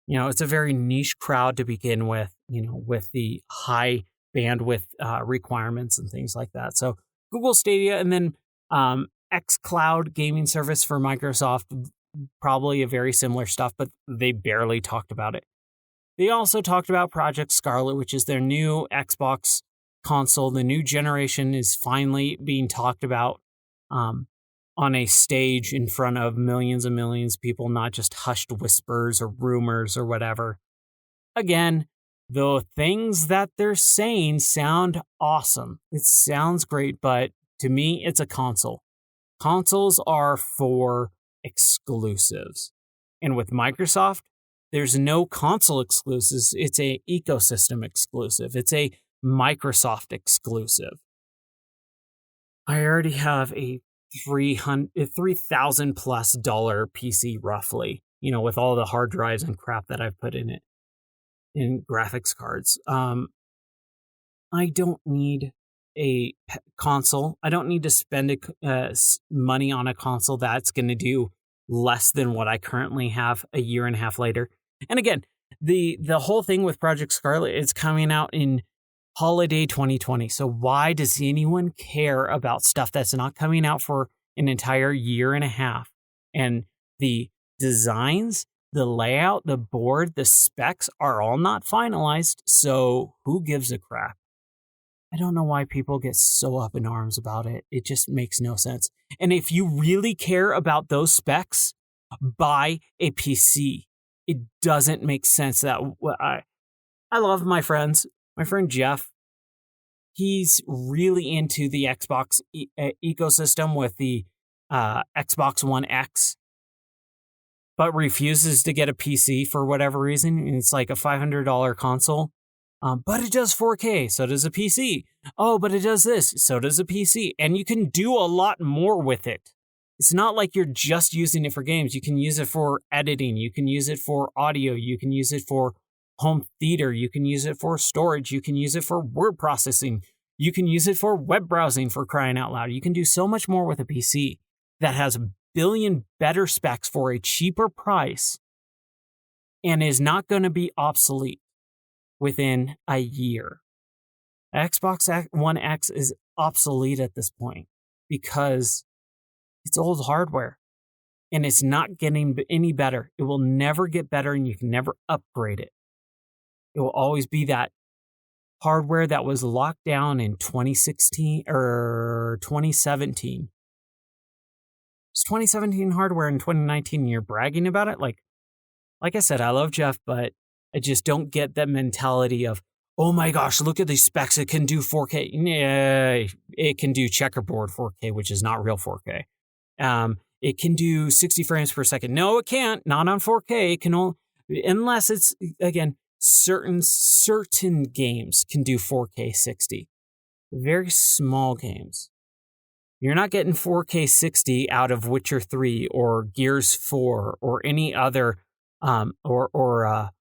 It's a very niche crowd to begin with, with the high bandwidth requirements and things like that. So Google Stadia and then xCloud gaming service for Microsoft, probably a very similar stuff, but they barely talked about it. They also talked about Project Scarlet, which is their new Xbox console. The new generation is finally being talked about on a stage in front of millions and millions of people, not just hushed whispers or rumors or whatever. Again, the things that they're saying sound awesome. It sounds great, but to me, it's a console. Consoles are for exclusives. And with Microsoft, there's no console exclusives. It's a ecosystem exclusive. It's a Microsoft exclusive. I already have a $3,000+ PC roughly, with all the hard drives and crap that I've put in it, in graphics cards. I don't need a console. I don't need to spend money on a console that's going to do less than what I currently have a year and a half later. And again, the whole thing with Project Scarlet is coming out in holiday 2020. So why does anyone care about stuff that's not coming out for an entire year and a half? And the designs, the layout, the board, the specs are all not finalized. So who gives a crap? I don't know why people get so up in arms about it. It just makes no sense. And if you really care about those specs, buy a PC. It doesn't make sense that I love my friends. My friend Jeff, he's really into the Xbox ecosystem with the Xbox One X, but refuses to get a PC for whatever reason. And it's like a $500 console. But it does 4K, so does a PC. Oh, but it does this, so does a PC. And you can do a lot more with it. It's not like you're just using it for games. You can use it for editing. You can use it for audio. You can use it for home theater. You can use it for storage. You can use it for word processing. You can use it for web browsing, for crying out loud. You can do so much more with a PC that has a billion better specs for a cheaper price and is not going to be obsolete within a year. Xbox One X is obsolete at this point because it's old hardware and it's not getting any better. It will never get better and you can never upgrade it. It will always be that hardware that was locked down in 2016 or 2017. It's 2017 hardware in 2019 and you're bragging about it? Like I said, I love Jeff, but I just don't get that mentality of, oh my gosh, look at these specs. It can do 4K. Yeah, it can do checkerboard 4K, which is not real 4K. It can do 60 frames per second. No, it can't. Not on 4K. It can only, unless it's, again, certain games can do 4K 60. Very small games. You're not getting 4K 60 out of Witcher 3 or Gears 4 or any other Forza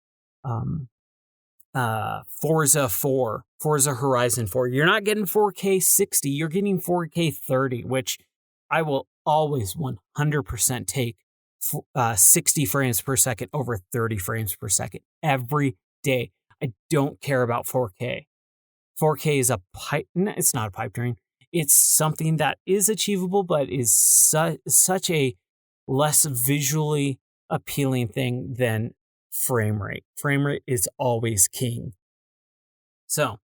4, Forza Horizon 4. You're not getting 4K 60, you're getting 4K 30, which I will always 100% take 60 frames per second over 30 frames per second every day. I don't care about 4K. 4K is it's not a pipe dream. It's something that is achievable, but is such a less visually appealing thing than frame rate. Frame rate is always king. So,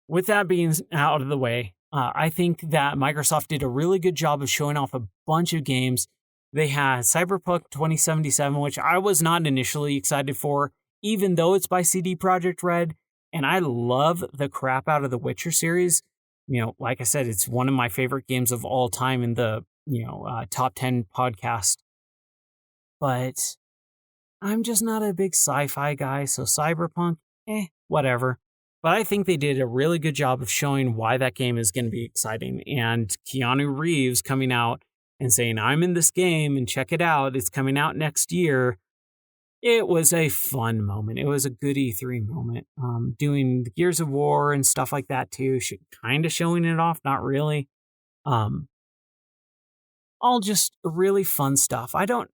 with that being out of the way, I think that Microsoft did a really good job of showing off a bunch of games. They had Cyberpunk 2077, which I was not initially excited for, even though it's by CD Projekt Red, and I love the crap out of the Witcher series. You know, like I said, it's one of my favorite games of all time in the, top 10 podcast. But I'm just not a big sci-fi guy, so Cyberpunk, whatever. But I think they did a really good job of showing why that game is going to be exciting. And Keanu Reeves coming out and saying, I'm in this game and check it out. It's coming out next year. It was a fun moment. It was a good E3 moment. Doing the Gears of War and stuff like that too. Kind of showing it off, not really. All just really fun stuff. A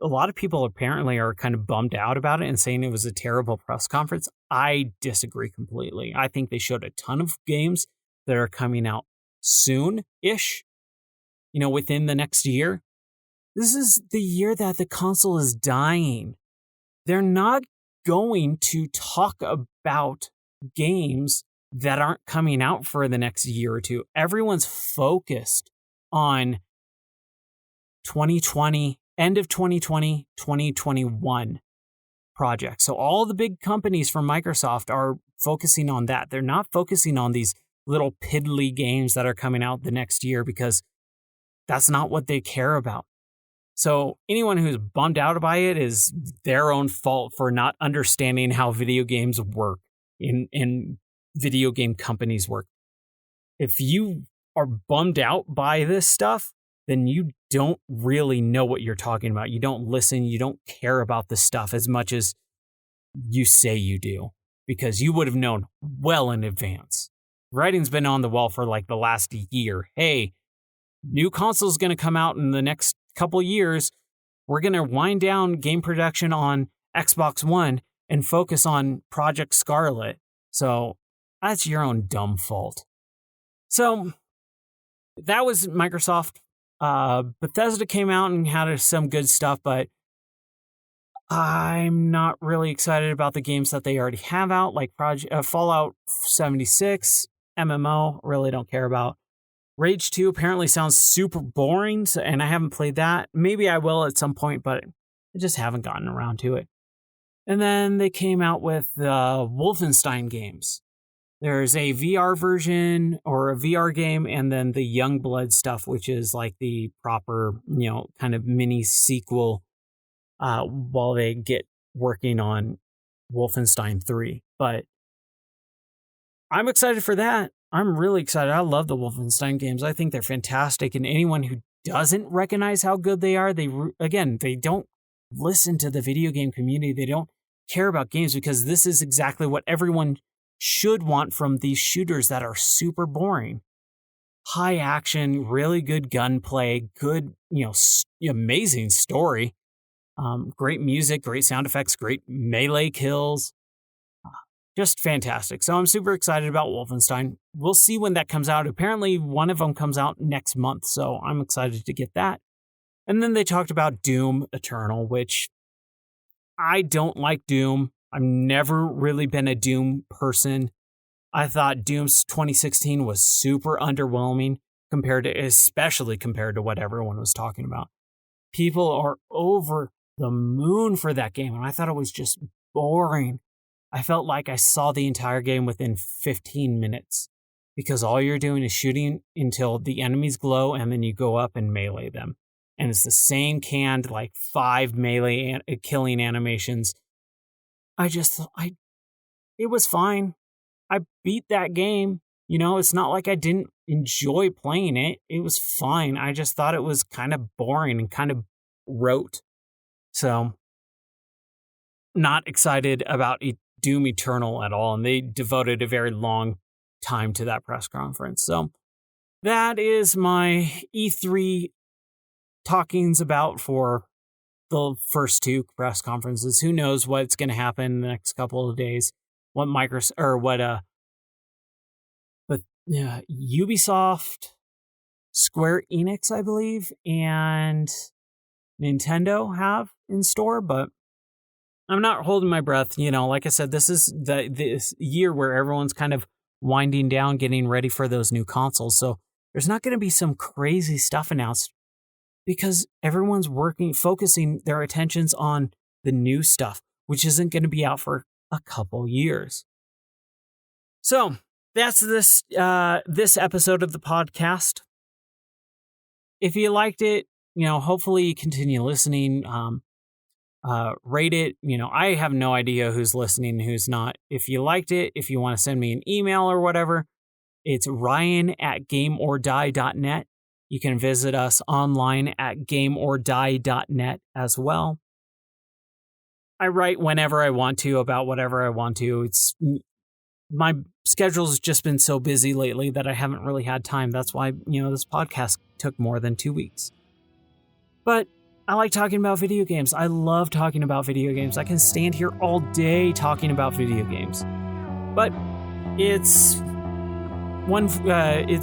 lot of people apparently are kind of bummed out about it and saying it was a terrible press conference. I disagree completely. I think they showed a ton of games that are coming out soon-ish, within the next year. This is the year that the console is dying. They're not going to talk about games that aren't coming out for the next year or two. Everyone's focused on 2020, end of 2020, 2021 projects. So all the big companies from Microsoft are focusing on that. They're not focusing on these little piddly games that are coming out the next year because that's not what they care about. So anyone who's bummed out by it is their own fault for not understanding how video games work and video game companies work. If you are bummed out by this stuff, then you don't really know what you're talking about. You don't listen. You don't care about this stuff as much as you say you do, because you would have known well in advance. Writing's been on the wall for like the last year. Hey, new console's going to come out in the next couple years. We're going to wind down game production on Xbox One and focus on Project Scarlet. So that's your own dumb fault. So that was Microsoft. Bethesda came out and had some good stuff, but I'm not really excited about the games that they already have out, like Fallout 76, MMO, really don't care about. Rage 2 apparently sounds super boring, and I haven't played that. Maybe I will at some point, but I just haven't gotten around to it. And then they came out with the Wolfenstein games. There's a VR version or a VR game, and then the Youngblood stuff, which is like the proper, kind of mini sequel while they get working on Wolfenstein 3. But I'm excited for that. I'm really excited. I love the Wolfenstein games. I think they're fantastic. And anyone who doesn't recognize how good they are, they don't listen to the video game community. They don't care about games because this is exactly what everyone should want from these shooters that are super boring. High action, really good gunplay, good, amazing story, great music, great sound effects, great melee kills. Just fantastic. So I'm super excited about Wolfenstein. We'll see when that comes out. Apparently, one of them comes out next month, so I'm excited to get that. And then they talked about Doom Eternal, which I don't like Doom. I've never really been a Doom person. I thought Doom's 2016 was super underwhelming, especially compared to what everyone was talking about. People are over the moon for that game, and I thought it was just boring. I felt like I saw the entire game within 15 minutes because all you're doing is shooting until the enemies glow and then you go up and melee them. And it's the same canned 5 melee killing animations. It was fine. I beat that game. It's not like I didn't enjoy playing it. It was fine. I just thought it was kind of boring and kind of rote. So, not excited about Doom Eternal at all, and they devoted a very long time to that press conference. So that is my E3 talkings about for the first 2 press conferences. Who knows what's going to happen in the next couple of days? What Ubisoft, Square Enix, I believe, and Nintendo have in store, but I'm not holding my breath. Like I said, this is this year where everyone's kind of winding down, getting ready for those new consoles. So there's not going to be some crazy stuff announced because everyone's focusing their attentions on the new stuff, which isn't going to be out for a couple years. So that's this episode of the podcast. If you liked it, hopefully you continue listening. Rate it. I have no idea who's listening and who's not. If you liked it, if you want to send me an email or whatever, it's ryan@gameordie.net. You can visit us online at gameordie.net as well. I write whenever I want to about whatever I want to. My schedule's just been so busy lately that I haven't really had time. That's why, this podcast took more than 2 weeks. But I like talking about video games. I love talking about video games. I can stand here all day talking about video games. But it's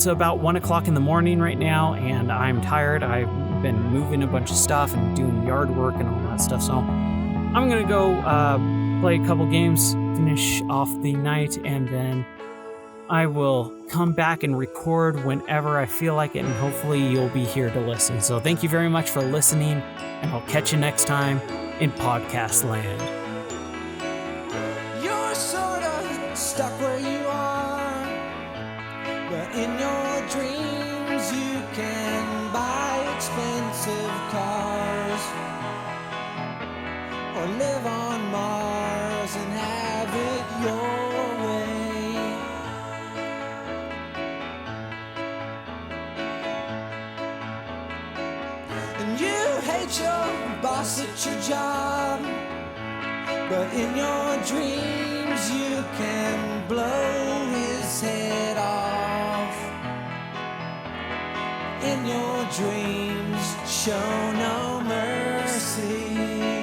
about 1 o'clock in the morning right now, and I'm tired. I've been moving a bunch of stuff and doing yard work and all that stuff. So I'm going to go play a couple games, finish off the night, and then I will come back and record whenever I feel like it, and hopefully you'll be here to listen. So thank you very much for listening, and I'll catch you next time in podcast land. You're sort of stuck where you are, but in your dreams you can buy expensive cars or live on Mars and have it your way. And you hate your boss at your job, but in your dreams you can blow his head off. In your dreams, show no mercy.